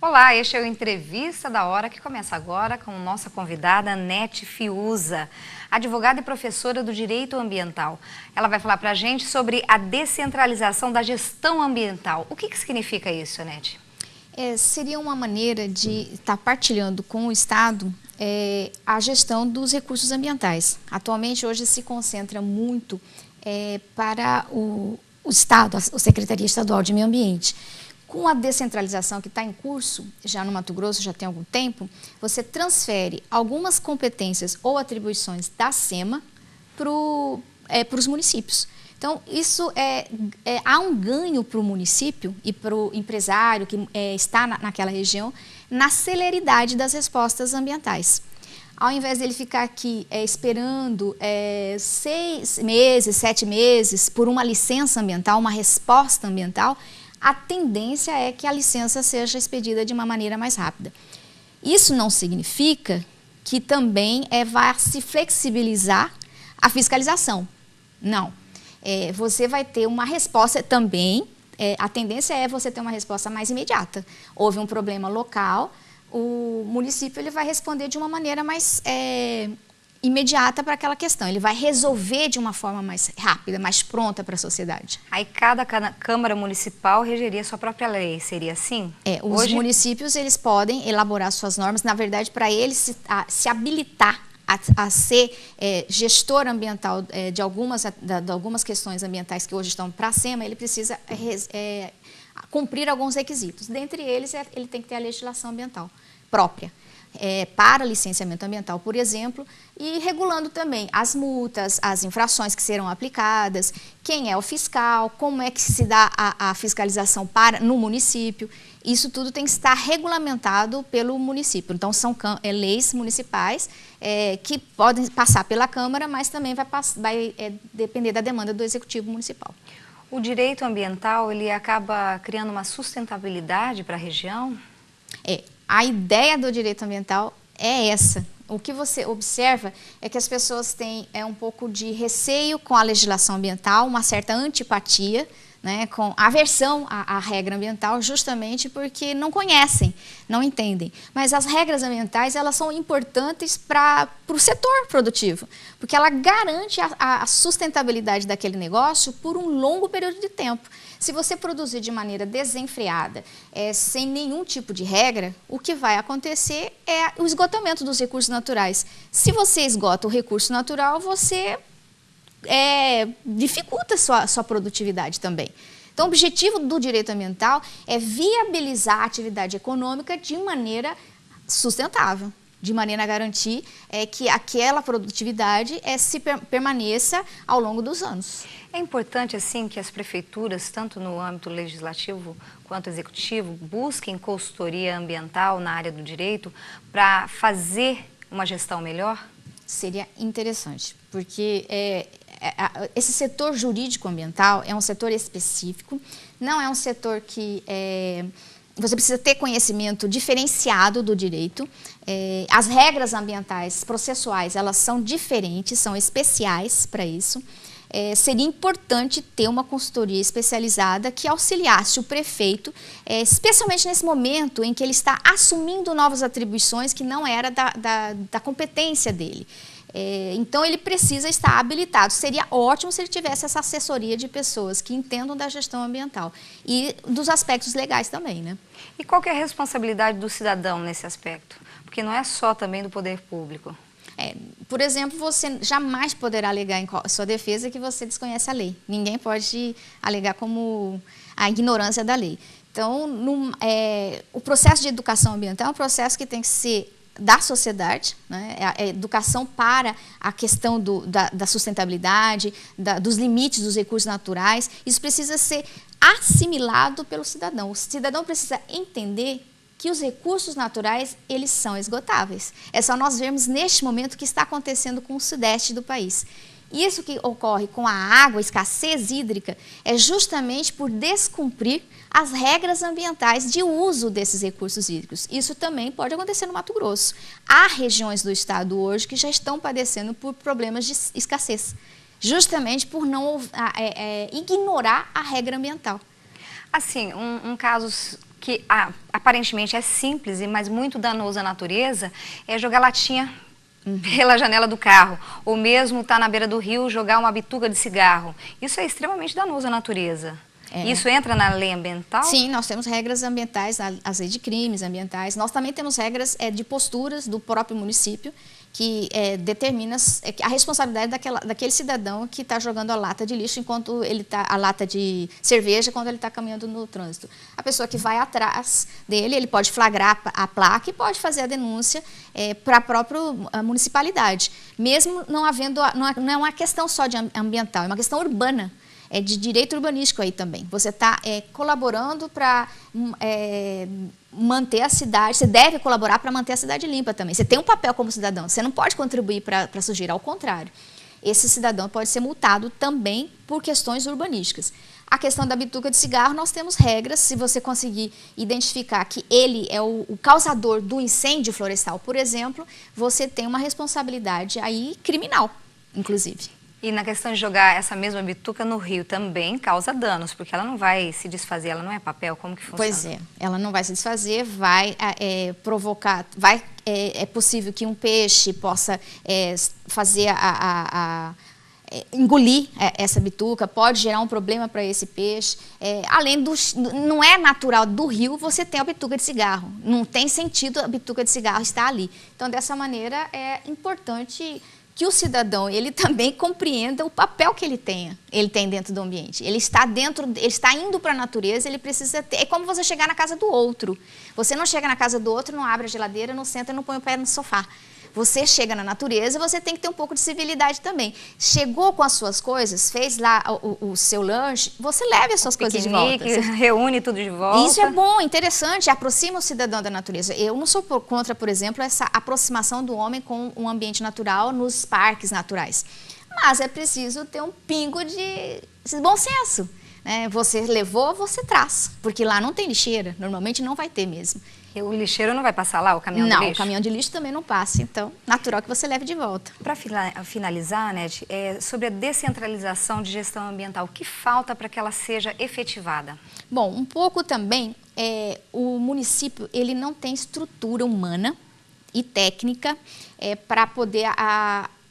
Olá, este é o Entrevista da Hora que começa agora com nossa convidada Nete Fiuza, advogada e professora do Direito Ambiental. Ela vai falar para a gente sobre a descentralização da gestão ambiental. O que significa isso, Nete? Seria uma maneira de estar partilhando com o Estado a gestão dos recursos ambientais. Atualmente, hoje se concentra muito para o Estado, a Secretaria Estadual de Meio Ambiente. Com a descentralização que está em curso, já no Mato Grosso já tem algum tempo, você transfere algumas competências ou atribuições da SEMA para os municípios. Então, isso há um ganho para o município e para o empresário que está naquela região na celeridade das respostas ambientais. Ao invés dele ficar aqui esperando 6 meses, 7 meses por uma licença ambiental, uma resposta ambiental, a tendência é que a licença seja expedida de uma maneira mais rápida. Isso não significa que também vai se flexibilizar a fiscalização. Não. Você vai ter uma resposta também, a tendência é você ter uma resposta mais imediata. Houve um problema local, o município ele vai responder de uma maneira mais imediata para aquela questão. Ele vai resolver de uma forma mais rápida, mais pronta para a sociedade. Aí cada Câmara Municipal regeria sua própria lei, seria assim? Os municípios eles podem elaborar suas normas, na verdade, para eles se habilitar a ser gestor ambiental de algumas questões ambientais que hoje estão para a SEMA, ele precisa cumprir alguns requisitos. Dentre eles, ele tem que ter a legislação ambiental própria. Para licenciamento ambiental, por exemplo, e regulando também as multas, as infrações que serão aplicadas, quem é o fiscal, como é que se dá a fiscalização no município. Isso tudo tem que estar regulamentado pelo município. Então, são leis municipais que podem passar pela Câmara, mas também vai depender da demanda do Executivo Municipal. O direito ambiental, ele acaba criando uma sustentabilidade para a região? A ideia do direito ambiental é essa. O que você observa é que as pessoas têm um pouco de receio com a legislação ambiental, uma certa antipatia, né, com aversão à regra ambiental, justamente porque não conhecem, não entendem. Mas as regras ambientais, elas são importantes para o setor produtivo, porque ela garante a sustentabilidade daquele negócio por um longo período de tempo. Se você produzir de maneira desenfreada, sem nenhum tipo de regra, o que vai acontecer é o esgotamento dos recursos naturais. Se você esgota o recurso natural, você dificulta a sua produtividade também. Então, o objetivo do direito ambiental é viabilizar a atividade econômica de maneira sustentável, de maneira a garantir que aquela produtividade permaneça ao longo dos anos. É importante, assim, que as prefeituras, tanto no âmbito legislativo quanto executivo, busquem consultoria ambiental na área do direito para fazer uma gestão melhor? Seria interessante, porque esse setor jurídico ambiental é um setor específico, não é um setor que você precisa ter conhecimento diferenciado do direito. As regras ambientais processuais, elas são diferentes, são especiais para isso. Seria importante ter uma consultoria especializada que auxiliasse o prefeito, especialmente nesse momento em que ele está assumindo novas atribuições que não era da competência dele. Então, ele precisa estar habilitado. Seria ótimo se ele tivesse essa assessoria de pessoas que entendam da gestão ambiental e dos aspectos legais também, né? E qual que é a responsabilidade do cidadão nesse aspecto? Porque não é só também do poder público. Por exemplo, você jamais poderá alegar em sua defesa que você desconhece a lei. Ninguém pode alegar como a ignorância da lei. Então, o processo de educação ambiental é um processo que tem que ser da sociedade, né? A educação para a questão da sustentabilidade, dos limites dos recursos naturais. Isso precisa ser assimilado pelo cidadão. O cidadão precisa entender que os recursos naturais, eles são esgotáveis. É só nós vermos neste momento o que está acontecendo com o sudeste do país. Isso que ocorre com a água, a escassez hídrica, é justamente por descumprir as regras ambientais de uso desses recursos hídricos. Isso também pode acontecer no Mato Grosso. Há regiões do estado hoje que já estão padecendo por problemas de escassez, justamente por não ignorar a regra ambiental. Assim, um caso que aparentemente é simples, mas muito danoso à natureza, é jogar latinha pela janela do carro, ou mesmo estar na beira do rio, jogar uma bituca de cigarro. Isso é extremamente danoso à natureza. Isso entra na lei ambiental? Sim, nós temos regras ambientais, as leis de crimes ambientais. Nós também temos regras de posturas do próprio município que determina a responsabilidade daquele cidadão que está jogando a lata de lixo enquanto ele está, a lata de cerveja, quando ele está caminhando no trânsito. A pessoa que vai atrás dele, ele pode flagrar a placa e pode fazer a denúncia para a própria municipalidade, mesmo não havendo, não é uma questão só de ambiental, é uma questão urbana. É de direito urbanístico aí também. Você está colaborando para manter a cidade, você deve colaborar para manter a cidade limpa também. Você tem um papel como cidadão, você não pode contribuir para sujeira, ao contrário. Esse cidadão pode ser multado também por questões urbanísticas. A questão da bituca de cigarro, nós temos regras, se você conseguir identificar que ele é o causador do incêndio florestal, por exemplo, você tem uma responsabilidade aí criminal, inclusive. E na questão de jogar essa mesma bituca no rio também causa danos, porque ela não vai se desfazer, ela não é papel, como que funciona? Pois é, ela não vai se desfazer, vai provocar, é possível que um peixe possa fazer engolir essa bituca, pode gerar um problema para esse peixe. Além não é natural do rio você ter a bituca de cigarro, não tem sentido a bituca de cigarro estar ali. Então, dessa maneira, é importante que o cidadão, ele também compreenda o papel que ele tem dentro do ambiente. Ele está indo para a natureza, ele precisa ter, é como você chegar na casa do outro. Você não chega na casa do outro, não abre a geladeira, não senta, não põe o pé no sofá. Você chega na natureza, você tem que ter um pouco de civilidade também. Chegou com as suas coisas, fez lá o seu lanche, você leve as suas coisas de volta. Reúne tudo de volta. Isso é bom, interessante, aproxima o cidadão da natureza. Eu não sou contra, por exemplo, essa aproximação do homem com um ambiente natural nos parques naturais. Mas é preciso ter um pingo de bom senso. Você levou, você traz, porque lá não tem lixeira, normalmente não vai ter mesmo. E o lixeiro não vai passar lá, o caminhão de lixo? Não, o caminhão de lixo também não passa, então natural que você leve de volta. Para finalizar, Nete, sobre a descentralização de gestão ambiental, o que falta para que ela seja efetivada? Bom, um pouco também, o município ele não tem estrutura humana e técnica para poder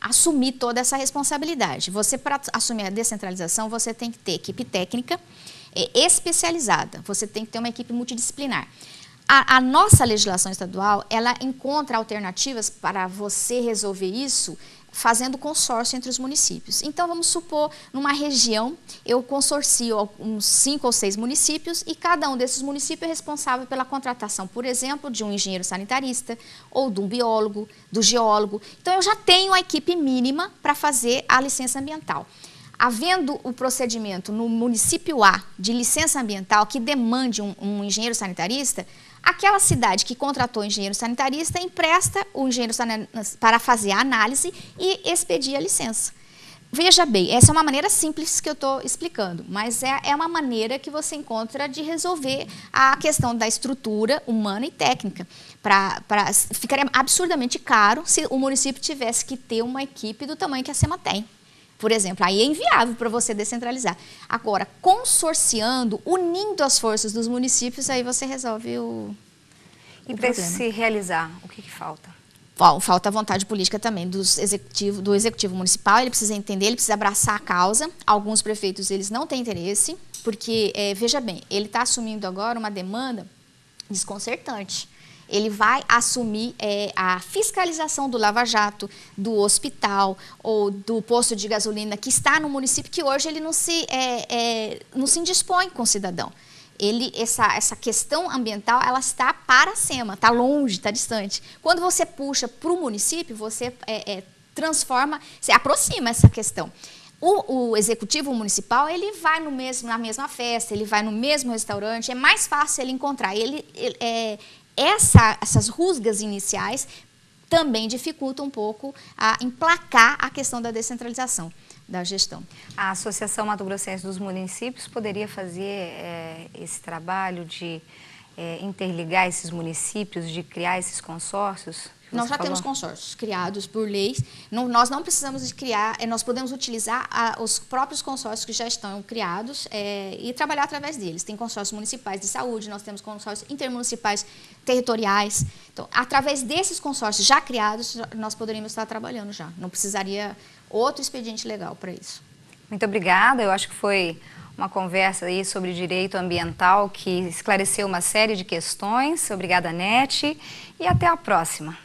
assumir toda essa responsabilidade. Você, para assumir a descentralização, você tem que ter equipe técnica especializada, você tem que ter uma equipe multidisciplinar. A nossa legislação estadual, ela encontra alternativas para você resolver isso fazendo consórcio entre os municípios. Então, vamos supor, numa região, eu consorcio uns 5 ou 6 municípios e cada um desses municípios é responsável pela contratação, por exemplo, de um engenheiro sanitarista ou de um biólogo, do geólogo. Então, eu já tenho a equipe mínima para fazer a licença ambiental. Havendo o procedimento no município A de licença ambiental que demande um engenheiro sanitarista, aquela cidade que contratou o engenheiro sanitarista empresta o engenheiro sanitarista para fazer a análise e expedir a licença. Veja bem, essa é uma maneira simples que eu estou explicando, mas é uma maneira que você encontra de resolver a questão da estrutura humana e técnica. Ficaria absurdamente caro se o município tivesse que ter uma equipe do tamanho que a SEMA tem. Por exemplo, aí é inviável para você descentralizar. Agora, consorciando, unindo as forças dos municípios, aí você resolve o problema. E para se realizar, o que falta? Bom, falta vontade política também do executivo municipal, ele precisa entender, ele precisa abraçar a causa. Alguns prefeitos, eles não têm interesse, porque, veja bem, ele está assumindo agora uma demanda desconcertante. Ele vai assumir a fiscalização do lava-jato, do hospital ou do posto de gasolina que está no município, que hoje ele não se indispõe com o cidadão. Essa questão ambiental, ela está para a SEMA, está longe, está distante. Quando você puxa para o município, você transforma, você aproxima essa questão. O executivo municipal, ele vai na mesma festa, ele vai no mesmo restaurante, é mais fácil ele encontrar. Essas rusgas iniciais também dificultam um pouco a emplacar a questão da descentralização da gestão. A Associação Mato Grossense dos Municípios poderia fazer esse trabalho de interligar esses municípios, de criar esses consórcios? Nós já temos consórcios criados por leis. Nós não precisamos de criar, nós podemos utilizar os próprios consórcios que já estão criados e trabalhar através deles. Tem consórcios municipais de saúde, nós temos consórcios intermunicipais territoriais. Então, através desses consórcios já criados, nós poderíamos estar trabalhando já. Não precisaria outro expediente legal para isso. Muito obrigada. Eu acho que foi uma conversa aí sobre direito ambiental que esclareceu uma série de questões. Obrigada, Nete, e até a próxima.